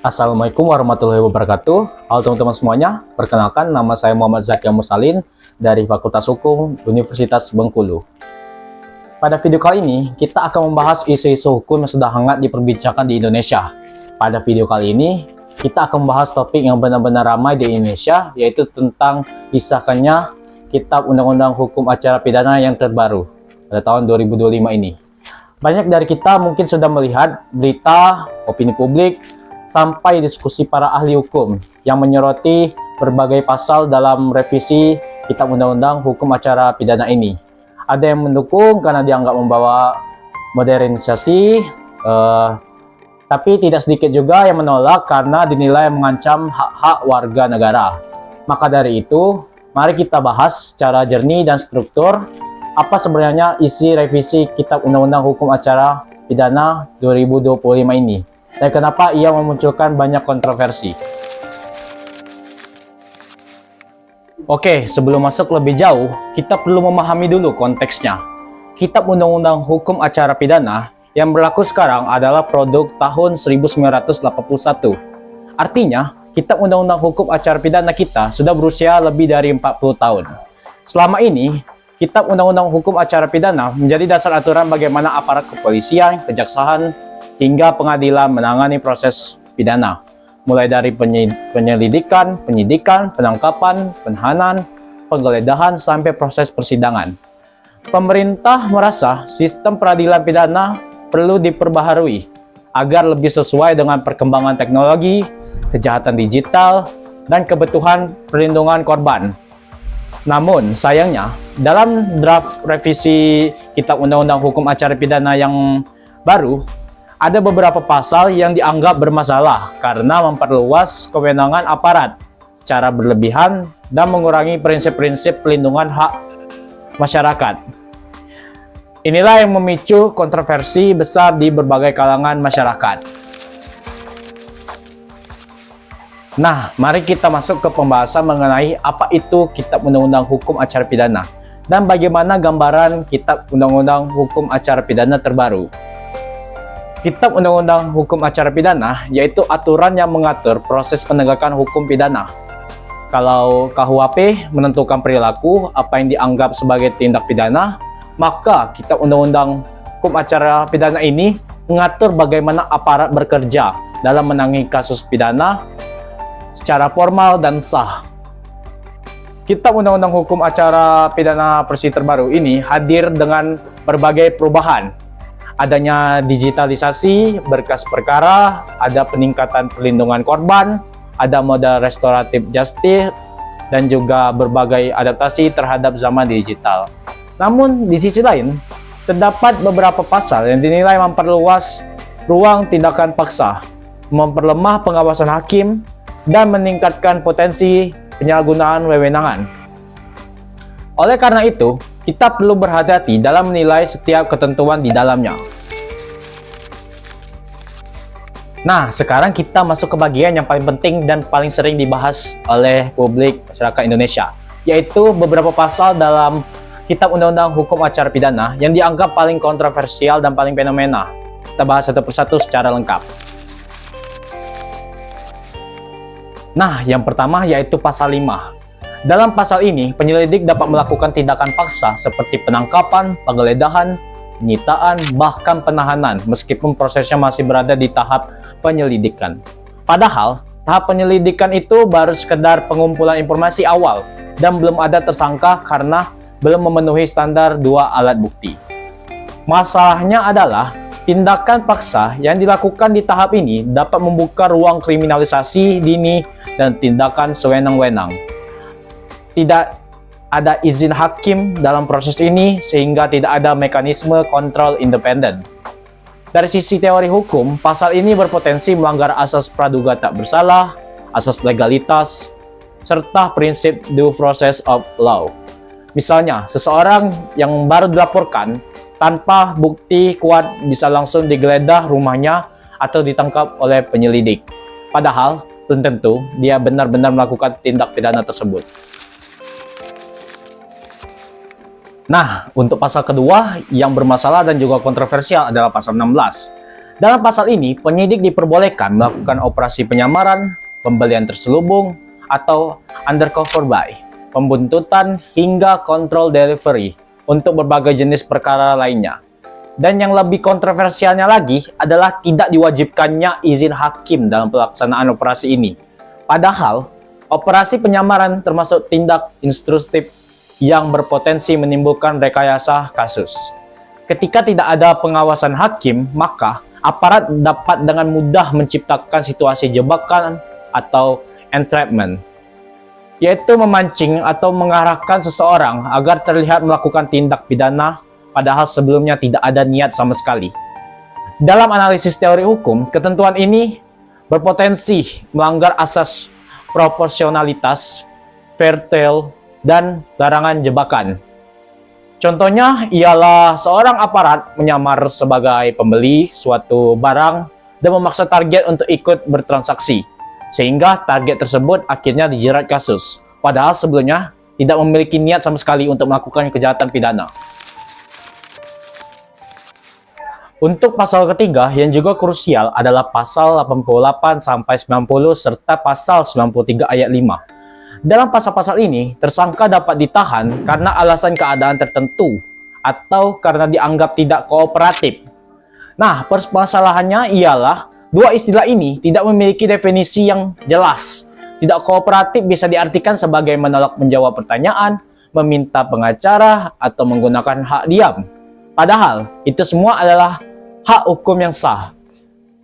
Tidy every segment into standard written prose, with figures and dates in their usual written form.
Assalamualaikum warahmatullahi wabarakatuh. Halo teman-teman semuanya, perkenalkan nama saya Muhammad Zakia Musalin dari Fakultas Hukum Universitas Bengkulu. Pada video kali ini, kita akan membahas isu-isu hukum yang sedang hangat diperbincangkan di Indonesia. Pada video kali ini, kita akan membahas topik yang benar-benar ramai di Indonesia, yaitu tentang disahkannya Kitab Undang-Undang Hukum Acara Pidana yang terbaru pada tahun 2025 ini. Banyak dari kita mungkin sudah melihat berita, opini publik, sampai diskusi para ahli hukum yang menyoroti berbagai pasal dalam revisi Kitab Undang-Undang Hukum Acara Pidana ini. Ada yang mendukung karena dianggap membawa modernisasi, tapi tidak sedikit juga yang menolak karena dinilai mengancam hak-hak warga negara. Maka dari itu, mari kita bahas secara jernih dan struktur apa sebenarnya isi revisi Kitab Undang-Undang Hukum Acara Pidana 2025 ini. Dan kenapa ia memunculkan banyak kontroversi. Oke, sebelum masuk lebih jauh, kita perlu memahami dulu konteksnya. Kitab Undang-Undang Hukum Acara Pidana yang berlaku sekarang adalah produk tahun 1981. Artinya, Kitab Undang-Undang Hukum Acara Pidana kita sudah berusia lebih dari 40 tahun. Selama ini, Kitab Undang-Undang Hukum Acara Pidana menjadi dasar aturan bagaimana aparat kepolisian, kejaksaan, hingga pengadilan menangani proses pidana, mulai dari penyelidikan, penyidikan, penangkapan, penahanan, penggeledahan, sampai proses persidangan. Pemerintah merasa sistem peradilan pidana perlu diperbaharui agar lebih sesuai dengan perkembangan teknologi, kejahatan digital, dan kebutuhan perlindungan korban. Namun, sayangnya, dalam draft revisi Kitab Undang-Undang Hukum Acara Pidana yang baru, ada beberapa pasal yang dianggap bermasalah karena memperluas kewenangan aparat secara berlebihan dan mengurangi prinsip-prinsip pelindungan hak masyarakat. Inilah yang memicu kontroversi besar di berbagai kalangan masyarakat. Nah, mari kita masuk ke pembahasan mengenai apa itu Kitab Undang-Undang Hukum Acara Pidana dan bagaimana gambaran Kitab Undang-Undang Hukum Acara Pidana terbaru. Kitab Undang-Undang Hukum Acara Pidana yaitu aturan yang mengatur proses penegakan hukum pidana. Kalau KUHP menentukan perilaku apa yang dianggap sebagai tindak pidana, maka Kitab Undang-Undang Hukum Acara Pidana ini mengatur bagaimana aparat bekerja dalam menangani kasus pidana secara formal dan sah. Kitab Undang-Undang Hukum Acara Pidana versi terbaru ini hadir dengan berbagai perubahan. Adanya digitalisasi berkas perkara, ada peningkatan perlindungan korban, ada modal restoratif justice, dan juga berbagai adaptasi terhadap zaman digital. Namun, di sisi lain, terdapat beberapa pasal yang dinilai memperluas ruang tindakan paksa, memperlemah pengawasan hakim, dan meningkatkan potensi penyalahgunaan wewenangan. Oleh karena itu, kita perlu berhati-hati dalam menilai setiap ketentuan di dalamnya. Nah, sekarang kita masuk ke bagian yang paling penting dan paling sering dibahas oleh publik masyarakat Indonesia, yaitu beberapa pasal dalam Kitab Undang-Undang Hukum Acara Pidana yang dianggap paling kontroversial dan paling fenomena. Kita bahas satu persatu secara lengkap. Nah, yang pertama yaitu pasal 5. Dalam pasal ini, penyelidik dapat melakukan tindakan paksa seperti penangkapan, penggeledahan, penyitaan, bahkan penahanan, meskipun prosesnya masih berada di tahap penyelidikan. Padahal, tahap penyelidikan itu baru sekedar pengumpulan informasi awal dan belum ada tersangka karena belum memenuhi standar 2 alat bukti. Masalahnya adalah, tindakan paksa yang dilakukan di tahap ini dapat membuka ruang kriminalisasi dini dan tindakan sewenang-wenang. Tidak ada izin hakim dalam proses ini sehingga tidak ada mekanisme kontrol independen. Dari sisi teori hukum, pasal ini berpotensi melanggar asas praduga tak bersalah, asas legalitas, serta prinsip due process of law. Misalnya, seseorang yang baru dilaporkan tanpa bukti kuat bisa langsung digeledah rumahnya atau ditangkap oleh penyelidik. Padahal, belum tentu dia benar-benar melakukan tindak pidana tersebut. Nah, untuk pasal kedua yang bermasalah dan juga kontroversial adalah pasal 16. Dalam pasal ini, penyidik diperbolehkan melakukan operasi penyamaran, pembelian terselubung, atau undercover buy, pembuntutan, hingga control delivery untuk berbagai jenis perkara lainnya. Dan yang lebih kontroversialnya lagi adalah tidak diwajibkannya izin hakim dalam pelaksanaan operasi ini. Padahal, operasi penyamaran termasuk tindak instruktif yang berpotensi menimbulkan rekayasa kasus. Ketika tidak ada pengawasan hakim, maka aparat dapat dengan mudah menciptakan situasi jebakan atau entrapment, yaitu memancing atau mengarahkan seseorang agar terlihat melakukan tindak pidana padahal sebelumnya tidak ada niat sama sekali. Dalam analisis teori hukum, ketentuan ini berpotensi melanggar asas proporsionalitas, fair trial, dan larangan jebakan. Contohnya ialah seorang aparat menyamar sebagai pembeli suatu barang dan memaksa target untuk ikut bertransaksi, sehingga target tersebut akhirnya dijerat kasus, padahal sebelumnya tidak memiliki niat sama sekali untuk melakukan kejahatan pidana. Untuk pasal ketiga yang juga krusial adalah pasal 88 sampai 90 serta pasal 93 ayat 5. Dalam pasal-pasal ini, tersangka dapat ditahan karena alasan keadaan tertentu atau karena dianggap tidak kooperatif. Nah, permasalahannya ialah dua istilah ini tidak memiliki definisi yang jelas. Tidak kooperatif bisa diartikan sebagai menolak menjawab pertanyaan, meminta pengacara, atau menggunakan hak diam. Padahal, itu semua adalah hak hukum yang sah.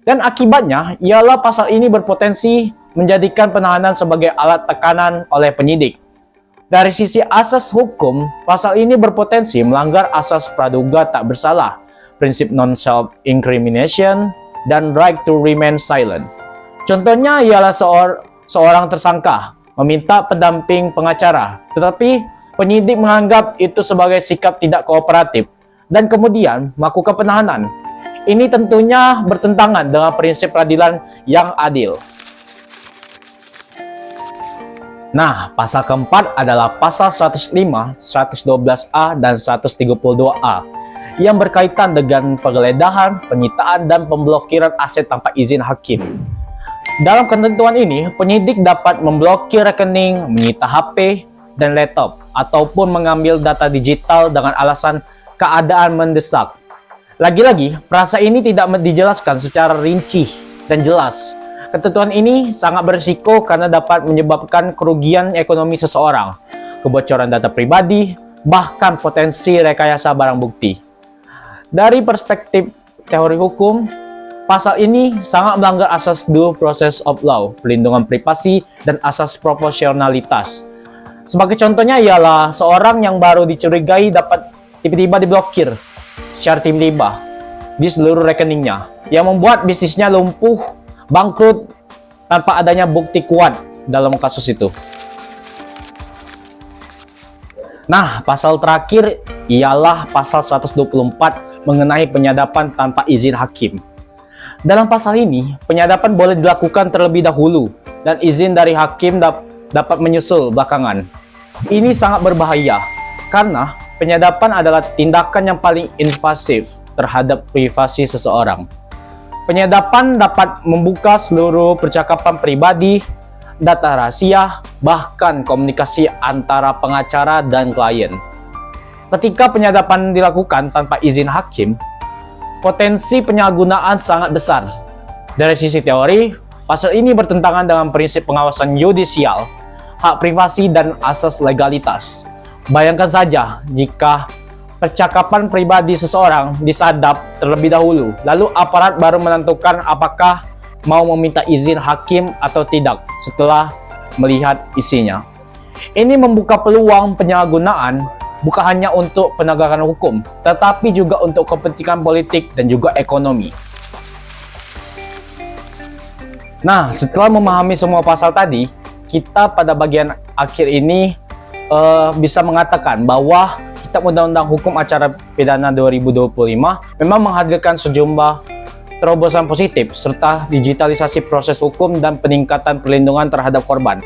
Dan akibatnya ialah pasal ini berpotensi menjadikan penahanan sebagai alat tekanan oleh penyidik. Dari sisi asas hukum, pasal ini berpotensi melanggar asas praduga tak bersalah, prinsip non-self-incrimination, dan right to remain silent. Contohnya ialah seorang tersangka meminta pendamping pengacara, tetapi penyidik menganggap itu sebagai sikap tidak kooperatif dan kemudian melakukan penahanan. Ini tentunya bertentangan dengan prinsip peradilan yang adil. Nah, pasal keempat adalah pasal 105, 112A, dan 132A yang berkaitan dengan penggeledahan, penyitaan, dan pemblokiran aset tanpa izin hakim. Dalam ketentuan ini, penyidik dapat memblokir rekening, menyita HP, dan laptop, ataupun mengambil data digital dengan alasan keadaan mendesak. Lagi-lagi, perasa ini tidak dijelaskan secara rinci dan jelas. Ketentuan ini sangat berisiko karena dapat menyebabkan kerugian ekonomi seseorang, kebocoran data pribadi, bahkan potensi rekayasa barang bukti. Dari perspektif teori hukum, pasal ini sangat melanggar asas due process of law, perlindungan privasi, dan asas proporsionalitas. Sebagai contohnya ialah seorang yang baru dicurigai dapat tiba-tiba diblokir secara tiba-tiba di seluruh rekeningnya, yang membuat bisnisnya lumpuh, bangkrut tanpa adanya bukti kuat dalam kasus itu. Nah, pasal terakhir ialah pasal 124 mengenai penyadapan tanpa izin hakim. Dalam pasal ini, penyadapan boleh dilakukan terlebih dahulu dan izin dari hakim dapat menyusul belakangan. Ini sangat berbahaya karena penyadapan adalah tindakan yang paling invasif terhadap privasi seseorang. Penyadapan dapat membuka seluruh percakapan pribadi, data rahasia, bahkan komunikasi antara pengacara dan klien. Ketika penyadapan dilakukan tanpa izin hakim, potensi penyalahgunaan sangat besar. Dari sisi teori, pasal ini bertentangan dengan prinsip pengawasan yudisial, hak privasi, dan asas legalitas. Bayangkan saja jika percakapan pribadi seseorang disadap terlebih dahulu, lalu aparat baru menentukan apakah mau meminta izin hakim atau tidak setelah melihat isinya. Ini membuka peluang penyalahgunaan bukan hanya untuk penegakan hukum, tetapi juga untuk kepentingan politik dan juga ekonomi. Nah, setelah memahami semua pasal tadi, kita pada bagian akhir ini bisa mengatakan bahwa Kitab Undang-Undang Hukum Acara Pidana 2025 memang menghadirkan sejumlah terobosan positif serta digitalisasi proses hukum dan peningkatan perlindungan terhadap korban.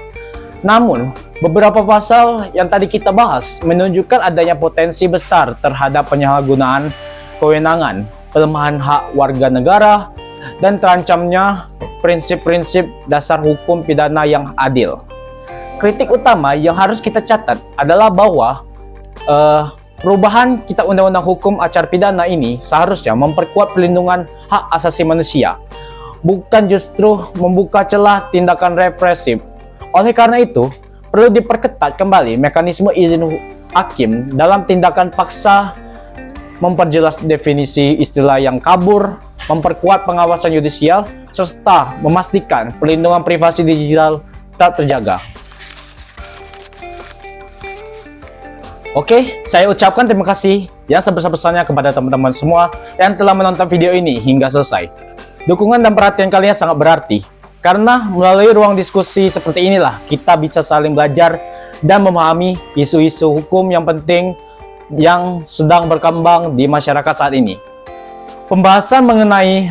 Namun, beberapa pasal yang tadi kita bahas menunjukkan adanya potensi besar terhadap penyalahgunaan kewenangan, pelemahan hak warga negara, dan terancamnya prinsip-prinsip dasar hukum pidana yang adil. Kritik utama yang harus kita catat adalah bahwa perubahan Kitab Undang-Undang Hukum Acara Pidana ini seharusnya memperkuat pelindungan hak asasi manusia, bukan justru membuka celah tindakan represif. Oleh karena itu, perlu diperketat kembali mekanisme izin hakim dalam tindakan paksa, memperjelas definisi istilah yang kabur, memperkuat pengawasan yudisial, serta memastikan perlindungan privasi digital tetap terjaga. Oke, saya ucapkan terima kasih yang sebesar-besarnya kepada teman-teman semua yang telah menonton video ini hingga selesai. Dukungan dan perhatian kalian sangat berarti, karena melalui ruang diskusi seperti inilah kita bisa saling belajar dan memahami isu-isu hukum yang penting yang sedang berkembang di masyarakat saat ini. Pembahasan mengenai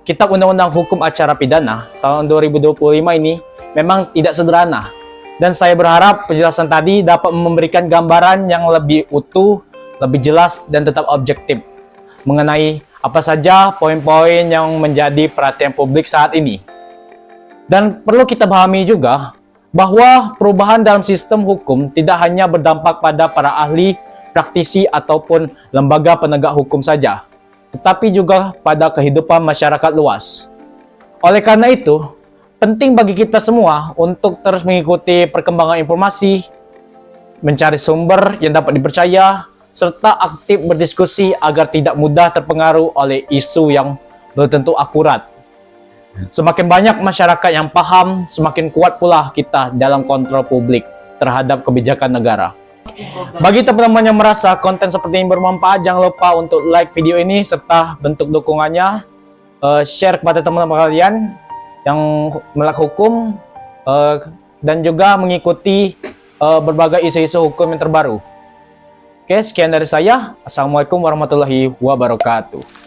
Kitab Undang-Undang Hukum Acara Pidana tahun 2025 ini memang tidak sederhana. Dan saya berharap penjelasan tadi dapat memberikan gambaran yang lebih utuh, lebih jelas, dan tetap objektif mengenai apa saja poin-poin yang menjadi perhatian publik saat ini. Dan perlu kita pahami juga bahwa perubahan dalam sistem hukum tidak hanya berdampak pada para ahli, praktisi, ataupun lembaga penegak hukum saja, tetapi juga pada kehidupan masyarakat luas. Oleh karena itu, penting bagi kita semua untuk terus mengikuti perkembangan informasi, mencari sumber yang dapat dipercaya, serta aktif berdiskusi agar tidak mudah terpengaruh oleh isu yang belum tentu akurat. Semakin banyak masyarakat yang paham, semakin kuat pula kita dalam kontrol publik terhadap kebijakan negara. Bagi teman-teman yang merasa konten seperti ini bermanfaat, jangan lupa untuk like video ini serta bentuk dukungannya, share kepada teman-teman kalian yang melek hukum, dan juga mengikuti berbagai isu-isu hukum yang terbaru. Oke, sekian dari saya. Assalamualaikum warahmatullahi wabarakatuh.